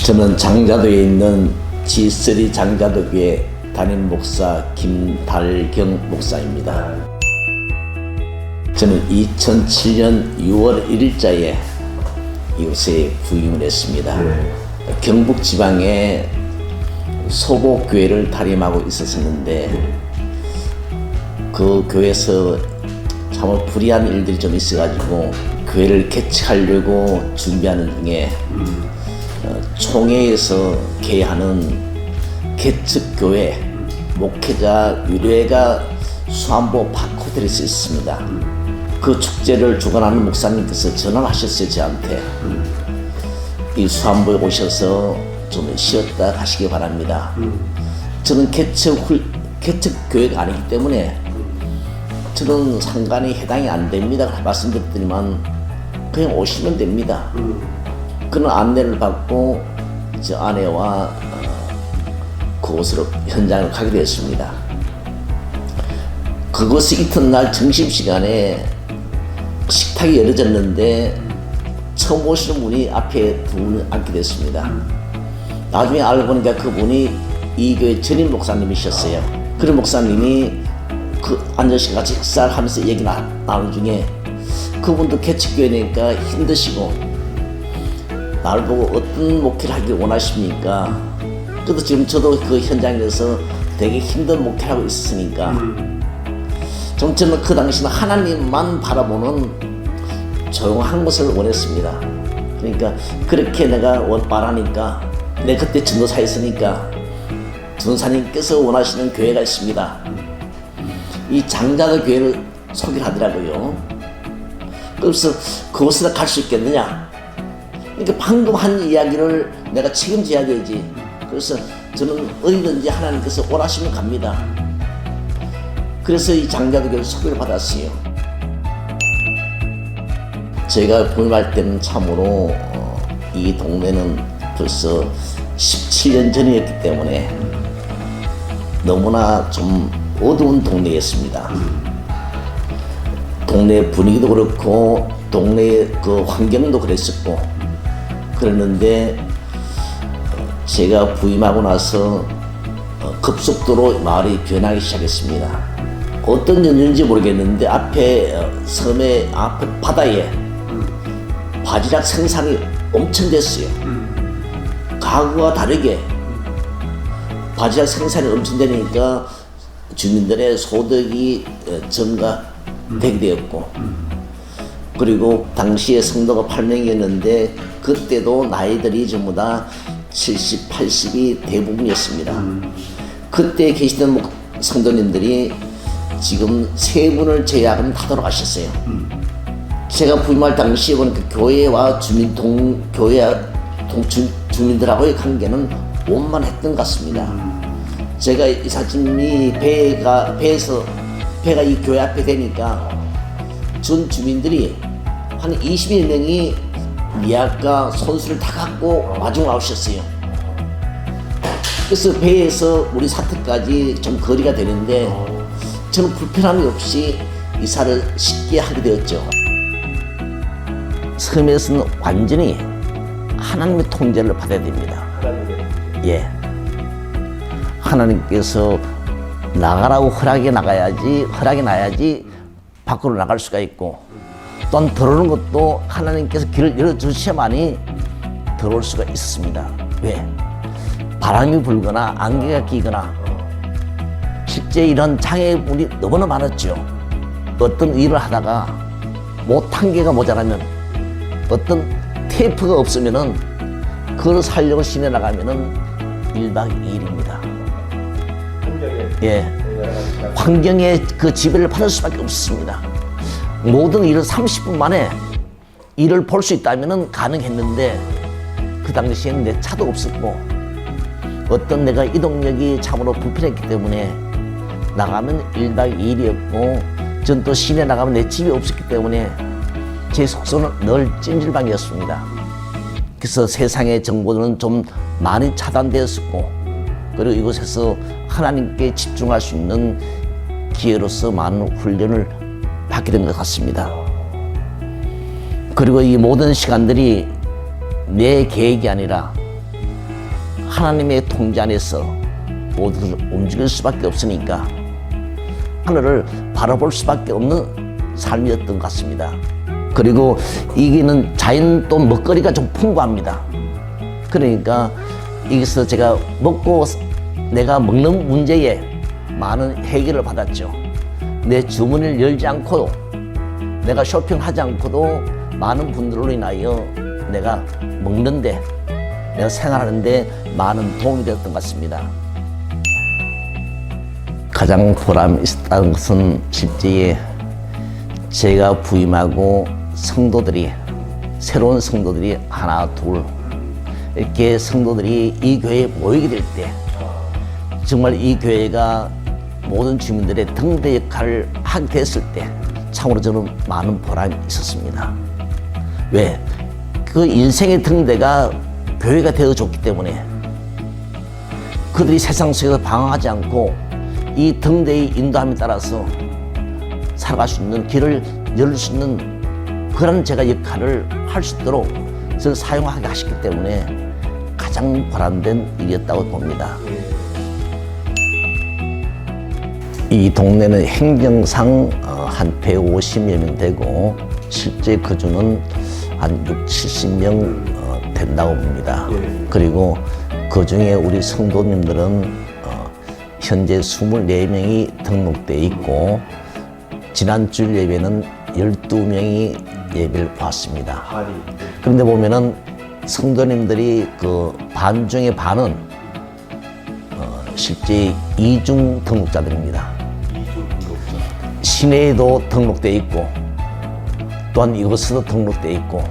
저는 장자도에 있는 G3 장자도교회 담임 목사 김달경 목사입니다. 저는 2007년 6월 1일자에 이곳에 부임을 했습니다. 경북 지방에 소곡교회를 담임하고 있었는데 그 교회에서 참 불의한 일들이 좀 있어가지고 교회를 개척하려고 준비하는 중에 총회에서 개하는 개척교회 목회자 의뢰가 수안보 파코드에서 있습니다. 그 축제를 주관하는 목사님께서 전화를 하셨어요. 저한테 이 수안보에 오셔서 좀 쉬었다 가시기 바랍니다. 저는 개척교회가 아니기 때문에 저는 상관이 해당이 안 됩니다 말씀드렸더니만 그냥 오시면 됩니다. 그런 안내를 받고 저 아내와 그곳으로 현장을 가게 되었습니다. 그것이 이튿날 점심시간에 식탁이 열어졌는데 처음 오시는 분이 앞에 두 분이 앉게 됐습니다. 나중에 알고 보니까 그분이 이 교회 전임 목사님이셨어요. 그런 목사님이 그 앉으신 같이 식사를 하면서 얘기 나누는 중에 그분도 개척교회니까 힘드시고 나를 보고 어떤 목회를 하길 원하십니까? 그래도 지금 저도 그 현장에서 되게 힘든 목회를 하고 있었으니까 좀 저는 그 당시는 하나님만 바라보는 조용한 것을 원했습니다. 그러니까 그렇게 내가 말하니까 내가 그때 전도사에 있으니까 전도사님께서 원하시는 교회가 있습니다. 이 장자도 교회를 소개를 하더라고요. 그래서 그곳에 갈 수 있겠느냐? 그러니까 방금 한 이야기를 내가 책임져야 되지. 그래서 저는 어디든지 하나님께서 원하시면 갑니다. 그래서 이 장자도 교회를 소개를 받았어요. 제가 부임할 때는 참으로 이 동네는 벌써 17년 전이었기 때문에 너무나 좀 어두운 동네였습니다. 동네 분위기도 그렇고 동네 그 환경도 그랬었고 그랬는데 제가 부임하고 나서 급속도로 마을이 변하기 시작했습니다. 어떤 연유인지 모르겠는데 앞에 섬의 앞에 바다에 바지락 생산이 엄청 됐어요. 과거와 다르게 바지락 생산이 엄청 되니까 주민들의 소득이 증가되게 되었고 그리고 당시에 성도가 8명이었는데 그때도 나이들이 전부 다 70, 80이 대부분이었습니다. 그때 계시던 성도님들이 지금 3분을 제외하고는 다 돌아가셨어요. 제가 부임할 당시에 보니까 교회와 주민들하고의 관계는 원만했던 것 같습니다. 제가 이 사진이 배가 이 교회 앞에 되니까 전 주민들이 한 21명이 미약과 손수를 다 갖고 마중 나오셨어요. 그래서 배에서 우리 사택까지 좀 거리가 되는데 저는 불편함이 없이 이사를 쉽게 하게 되었죠. 섬에서는 완전히 하나님의 통제를 받아야 됩니다. 예. 하나님께서 나가라고 허락이 나야지 밖으로 나갈 수가 있고 또한 들어오는 것도 하나님께서 길을 열어주셔야만이 들어올 수가 있습니다. 왜? 바람이 불거나 안개가 끼거나 실제 이런 장애물이 너무나 많았죠. 어떤 일을 하다가 못한 개가 모자라면 어떤 테이프가 없으면은 그걸 살려고 시내 나가면은 1박 2일입니다. 예. 환경에 그 지배를 받을 수밖에 없습니다. 모든 일을 30분 만에 일을 볼 수 있다면은 가능했는데 그 당시에는 내 차도 없었고 어떤 내가 이동력이 참으로 불편했기 때문에 나가면 1박 2일이었고 전 또 시내 나가면 내 집이 없었기 때문에 제 숙소는 늘 찜질방이었습니다. 그래서 세상의 정보는 좀 많이 차단되었었고 그리고 이곳에서 하나님께 집중할 수 있는 기회로서 많은 훈련을 받게 된 것 같습니다. 그리고 이 모든 시간들이 내 계획이 아니라 하나님의 통제 안에서 모두를 움직일 수밖에 없으니까 하늘을 바라볼 수밖에 없는 삶이었던 것 같습니다. 그리고 이기는 자연 또 먹거리가 좀 풍부합니다. 그러니까 여기서 제가 먹고 내가 먹는 문제에 많은 해결을 받았죠. 내 주머니를 열지 않고도 내가 쇼핑하지 않고도 많은 분들로 인하여 내가 먹는데 내가 생활하는데 많은 도움이 되었던 것 같습니다. 가장 보람 있었다는 것은 실제 제가 부임하고 성도들이 새로운 성도들이 하나 둘 이렇게 성도들이 이 교회에 모이게 될 때 정말 이 교회가 모든 주민들의 등대 역할을 하게 됐을 때 참으로 저는 많은 보람이 있었습니다. 왜? 그 인생의 등대가 교회가 되어줬기 때문에 그들이 세상 속에서 방황하지 않고 이 등대의 인도함에 따라서 살아갈 수 있는 길을 열릴 수 있는 그런 제가 역할을 할 수 있도록 저를 사용하게 하셨기 때문에 가장 보람된 일이었다고 봅니다. 이 동네는 행정상 한 150여 명 되고 실제 거주는 한 6, 70명 된다고 봅니다. 그리고 그 중에 우리 성도님들은 현재 24명이 등록되어 있고 지난 주일 예배는 12명이 예배를 보았습니다. 그런데 보면은 성도님들이 그 반 중에 반은 실제 이중 등록자들입니다. 시내에도 등록되어 있고 또한 이곳에도 등록되어 있고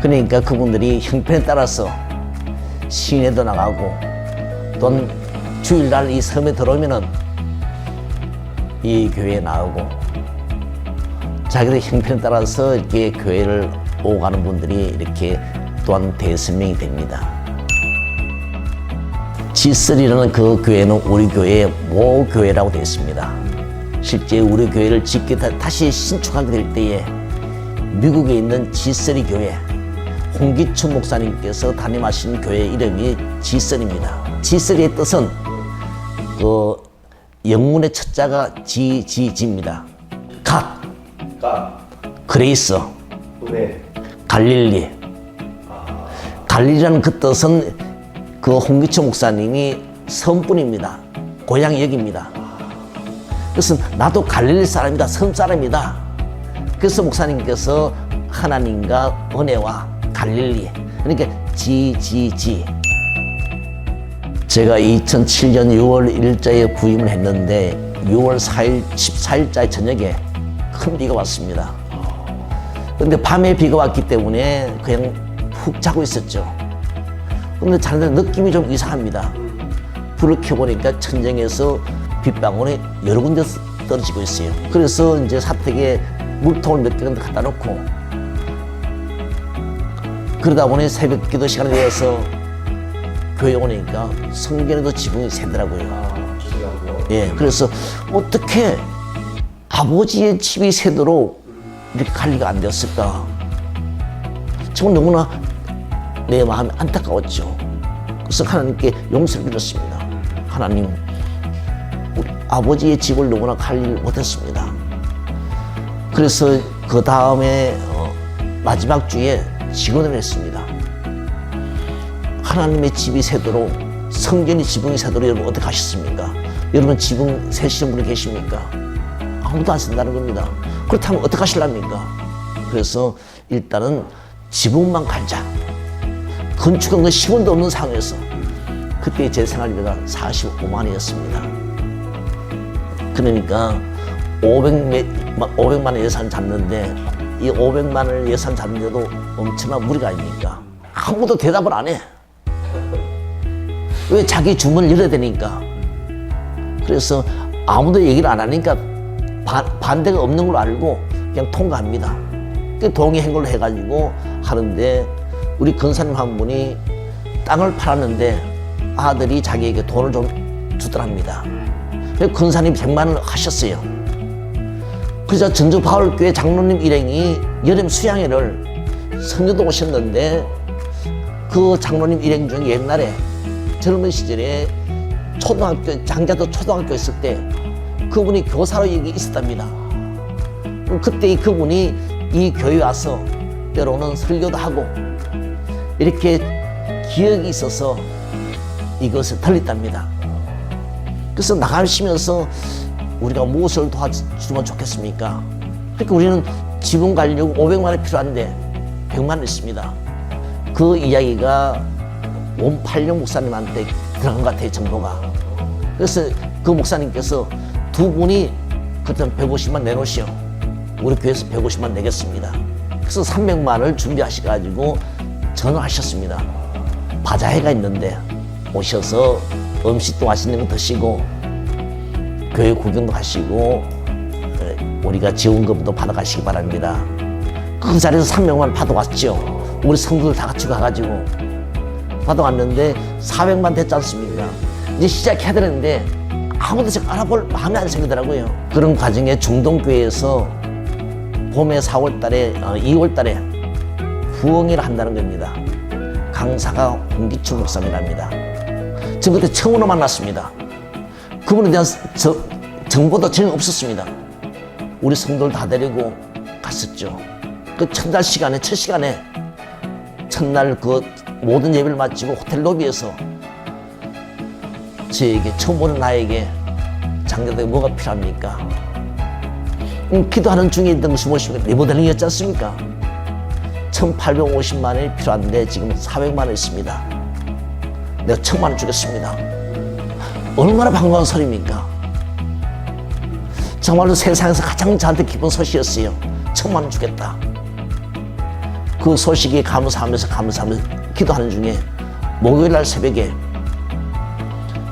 그러니까 그분들이 형편에 따라서 시내도 나가고 또한 주일날 이 섬에 들어오면은 이 교회에 나오고 자기들 형편에 따라서 이렇게 교회를 오고 가는 분들이 이렇게 또한 대선명이 됩니다. G3라는 그 교회는 우리 교회의 모교회라고 되어 있습니다. 실제 우리 교회를 짓게 다시 신축하게 될 때에 미국에 있는 G3 교회 홍기춘 목사님께서 담임하신 교회 이름이 G3입니다. G3의 뜻은 그 영문의 첫 자가 G입니다. 갓, 그레이스, 갈릴리. 갈릴리라는 그 뜻은 그 홍기춘 목사님이 섬뿐입니다. 고향이 여기입니다. 그래서 나도 갈릴리 사람이다, 섬 사람이다. 그래서 목사님께서 하나님과 은혜와 갈릴리, 그러니까 G. 제가 2007년 6월 1일자에 부임을 했는데 6월 4일, 14일자의 저녁에 큰 비가 왔습니다. 그런데 밤에 비가 왔기 때문에 그냥 푹 자고 있었죠. 근데 자는데 느낌이 좀 이상합니다. 불을 켜보니까 천정에서 빗방울이 여러 군데서 떨어지고 있어요. 그래서 이제 사택에 물통을 몇 개 갖다 놓고 그러다 보니 새벽 기도 시간이 되어서 교회 오니까 성전에도 지붕이 새더라고요. 예, 그래서 어떻게 아버지의 집이 새도록 이렇게 관리가 안 되었을까? 정말 너무나 내 마음이 안타까웠죠. 그래서 하나님께 용서를 빌었습니다. 하나님, 우리 아버지의 집을 너무나 관리를 못했습니다. 그래서 그 다음에 마지막 주에 직언을 했습니다. 하나님의 집이 새도록, 성전이 지붕이 새도록 여러분 어떻게 하셨습니까? 여러분 지붕 새시는 분이 계십니까? 아무도 안 쓴다는 겁니다. 그렇다면 어떻게 하실랍니까? 그래서 일단은 지붕만 갈자. 건축한 건 10원도 없는 상황에서 그때 제 생활비가 45만 원이었습니다. 그러니까 500만 원 예산 잡는데 이 500만 원 예산 잡는데도 엄청난 무리가 아닙니까? 아무도 대답을 안 해. 왜? 자기 주문을 열어야 되니까. 그래서 아무도 얘기를 안 하니까 반대가 없는 걸 알고 그냥 통과합니다. 동의 행동을 해가지고 하는데 우리 권사님 한 분이 땅을 팔았는데 아들이 자기에게 돈을 좀 주더랍니다. 그래서 권사님 100만 원을 하셨어요. 그래서 전주 바울교회 장로님 일행이 여름 수양회를 성교도 오셨는데 그 장로님 일행 중에 옛날에 젊은 시절에 초등학교, 장자도 초등학교 있을 때 그분이 교사로 여기 있었답니다. 그때 그분이 이 교회에 와서 때로는 설교도 하고 이렇게 기억이 있어서 이것을 들렸답니다. 그래서 나가시면서 우리가 무엇을 도와주면 좋겠습니까? 그러니까 우리는 지분 가려고 500만 원이 필요한데 100만 원 있습니다. 그 이야기가 원팔룡 목사님한테 들어간 것 같아요, 정보가. 그래서 그 목사님께서 두 분이 그때 150만 내놓으시오. 우리 교회에서 150만 내겠습니다. 그래서 300만 원을 준비하셔가지고 전화하셨습니다. 바자회가 있는데 오셔서 음식도 맛있는 거 드시고 교회 구경도 하시고 우리가 지원금도 받아가시기 바랍니다. 그 자리에서 300만 원 받아왔죠. 우리 성도들 다 같이 가가지고 받아왔는데 400만 됐지 않습니까? 이제 시작해야 되는데 아무도 제가 알아볼 마음이 안 생기더라고요. 그런 과정에 중동교회에서 봄에 4월 달에 2월 달에 부흥회를 한다는 겁니다. 강사가 홍기춘 목사님이랍니다. 저 그때 처음으로 만났습니다. 그분에 대한 정보도 전혀 없었습니다. 우리 성도들 다 데리고 갔었죠. 그 첫날 시간에, 첫 시간에 첫날 그 모든 예배를 마치고 호텔 로비에서 저에게 처음 보는 나에게 장로들에게 뭐가 필요합니까? 기도하는 중에 있던 것이 무엇입니까? 리모델링이었지 않습니까? 1850만 원이 필요한데 지금 400만 원 있습니다. 내가 1000만 원 주겠습니다. 얼마나 반가운 소리입니까? 정말로 세상에서 가장 저한테 기쁜 소식이었어요. 1000만 원 주겠다. 그 소식에 감사하면서 기도하는 중에 목요일날 새벽에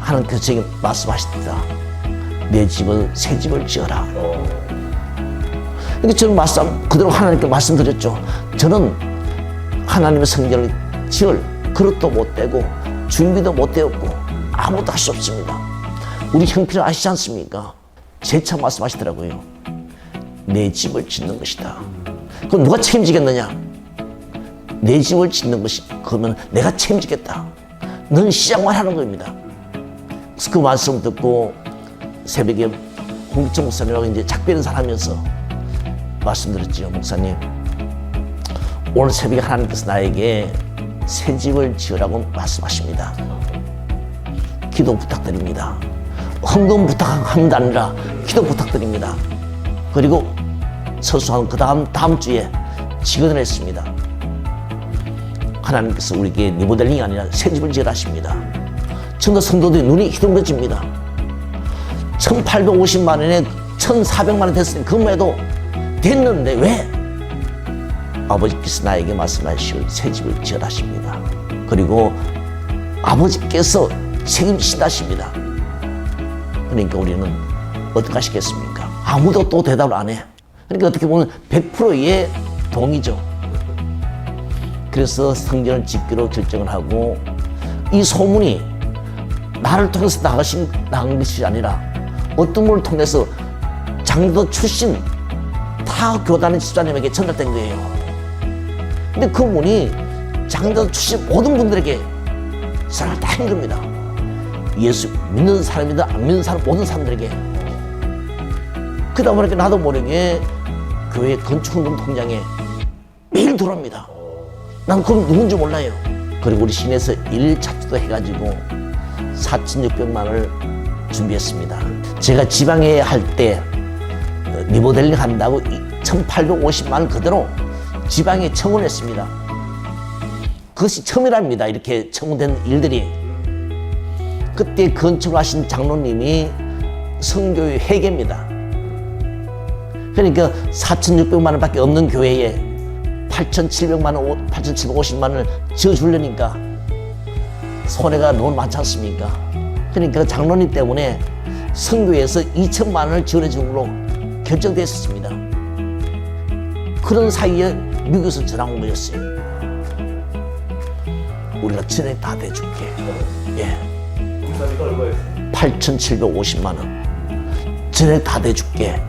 하나님께서 제게 말씀하시더라. 내 집은 새 집을 지어라. 그러니까 저는 그대로 하나님께 말씀드렸죠. 저는 하나님의 성전을 지을 그릇도 못 되고 준비도 못 되었고 아무것도 할 수 없습니다. 우리 형편을 아시지 않습니까? 재차 말씀하시더라고요. 내 집을 짓는 것이다. 그럼 누가 책임지겠느냐? 내 집을 짓는 것이 그러면 내가 책임지겠다. 넌 시작만 하는 겁니다. 그래서 그 말씀을 듣고 새벽에 홍기춘 목사님하고 이제 작별 인사하면서 말씀드렸죠. 목사님, 오늘 새벽에 하나님께서 나에게 새 집을 지으라고 말씀하십니다. 기도 부탁드립니다. 헌금 부탁하는 게 아니라 기도 부탁드립니다. 그리고 서수한 그 다음 주에 직언을 했습니다. 하나님께서 우리에게 리모델링이 아니라 새 집을 지으라 하십니다. 전도 성도들이 눈이 휘둥그레집니다. 1850만 원에 1400만 원 됐으니 그럼에도 됐는데 왜? 아버지께서 나에게 말씀하시고 새 집을 지으라 하십니다. 그리고 아버지께서 책임지신다 하십니다. 그러니까 우리는 어떻게 하시겠습니까? 아무도 또 대답을 안 해. 그러니까 어떻게 보면 100%의 동의죠. 그래서 성전을 짓기로 결정을 하고 이 소문이 나를 통해서 나간 것이 아니라 어떤 분을 통해서 장도 출신 타 교단의 집사님에게 전달된 거예요. 근데 그 분이 장도 출신 모든 분들에게 사랑을 다 한 겁니다. 예수 믿는 사람이든 안 믿는 사람 모든 사람들에게. 그러다 보니까 나도 모르게 교회 건축헌금 통장에 매일 들어옵니다. 난 그럼 누군지 몰라요. 그리고 우리 시내에서 일차투도 해가지고 4,600만 원을 준비했습니다. 제가 지방에 할 때 리모델링 한다고 1,850만 원 그대로 지방에 청원했습니다. 그것이 처음이랍니다. 이렇게 청원된 일들이. 그때 건축하신 장로님이 성교회 회계입니다. 그러니까 4,600만 원밖에 없는 교회에 8,700만 원, 8,750만 원을 지어주려니까 손해가 너무 많지 않습니까? 그러니까 장로님 때문에 성교회에서 2천만 원을 지원해 준 걸로 결정되어 있었습니다. 그런 사이에 미국에서 전화 온 거였어요. 우리가 전액 다 대줄게. 예. 8,750만 원. 전액 다 대줄게.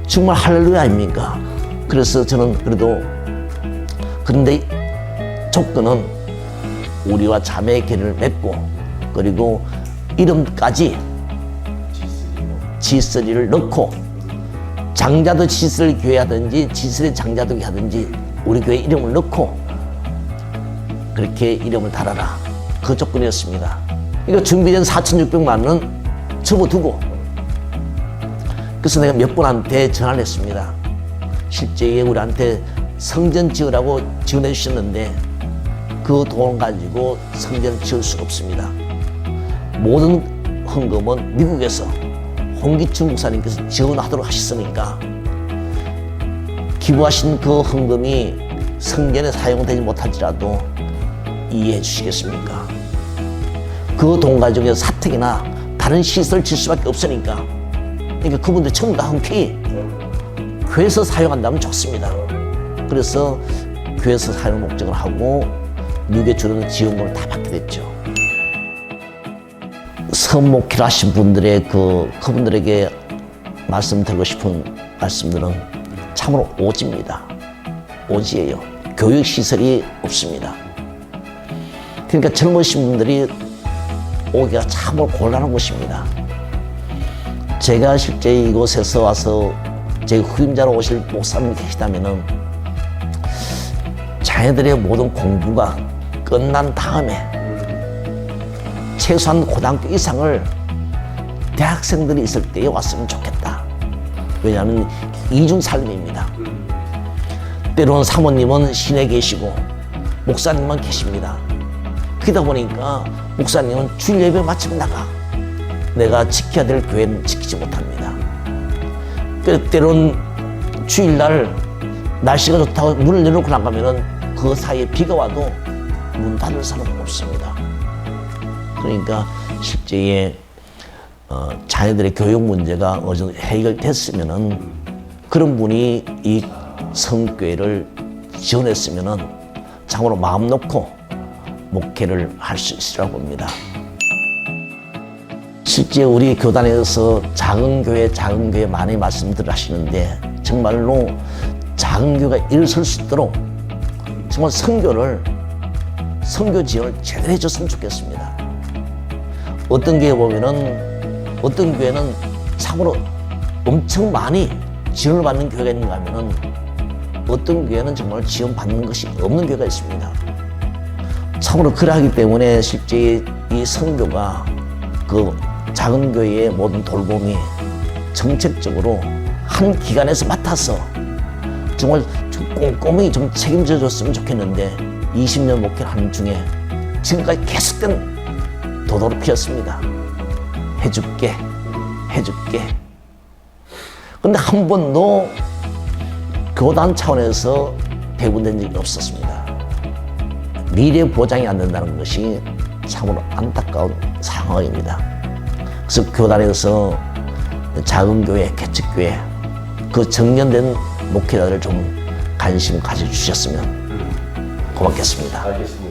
정말 할렐루야 아닙니까? 그래서 저는 그래도 그런데 조건은 우리와 자매의 계를 맺고 그리고 이름까지 G3를 넣고 장자도 G3 교회 하든지 G3 장자도 교회 하든지 우리 교회 이름을 넣고 그렇게 이름을 달아라. 그 조건이었습니다. 이거 준비된 4,600만 원 접어두고 그래서 내가 몇 분한테 전화를 했습니다. 실제 우리한테 성전 지으라고 지원해 주셨는데 그 돈 가지고 성전을 지을 수 없습니다. 모든 헌금은 미국에서 홍기춘 목사님께서 지원하도록 하셨으니까 기부하신 그 헌금이 성전에 사용되지 못할지라도 이해해 주시겠습니까? 그 돈 가지고 사택이나 다른 시설 질 수밖에 없으니까 그러니까 그분들 전부 다 흔쾌히 교회에서 사용한다면 좋습니다. 그래서 교회에서 사용 목적을 하고 미국에 주는 지원금을 다 받게 됐죠. 선목회를 하신 분들의 그분들에게 말씀드리고 싶은 말씀들은 참으로 오지입니다. 오지예요. 교육시설이 없습니다. 그러니까 젊으신 분들이 오기가 참으로 곤란한 곳입니다. 제가 실제 이곳에서 와서 제 후임자로 오실 목사님이 계시다면은 자녀들의 모든 공부가 끝난 다음에 최소한 고등학교 이상을 대학생들이 있을 때에 왔으면 좋겠다. 왜냐하면 이중 삶입니다. 때로는 사모님은 시내에 계시고 목사님만 계십니다. 그러다 보니까 목사님은 주일 예배 마치고 나가. 내가 지켜야 될 교회는 지키지 못합니다. 때로는 주일날 날씨가 좋다고 문을 열어놓고 나가면은 그 사이에 비가 와도 문 닫을 사람은 없습니다. 그러니까 실제에 자녀들의 교육 문제가 어느 정도 해결됐으면은 그런 분이 이 성교회를 지원했으면은 참으로 마음 놓고 목회를 할 수 있으라고 봅니다. 실제 우리 교단에서 작은 교회 많이 말씀들 하시는데 정말로 작은 교회가 일어설 수 있도록 정말 선교 지원을 제대로 해줬으면 좋겠습니다. 어떤 교회 보면은 어떤 교회는 참으로 엄청 많이 지원을 받는 교회가 있는가 하면은 어떤 교회는 정말 지원 받는 것이 없는 교회가 있습니다. 참으로 그러하기 때문에 실제 이 선교가 그 작은 교회의 모든 돌봄이 정책적으로 한 기관에서 맡아서 정말 꼼꼼히 좀 책임져 줬으면 좋겠는데 20년 목회를 하는 중에 지금까지 계속된 도도록이었습니다. 해줄게. 근데 한 번도 교단 차원에서 배분된 적이 없었습니다. 미래 보장이 안 된다는 것이 참으로 안타까운 상황입니다. 그래서 교단에서 작은 교회, 개척교회 그 정년된 목회자들을 좀 관심 가져주셨으면 고맙겠습니다. 알겠습니다.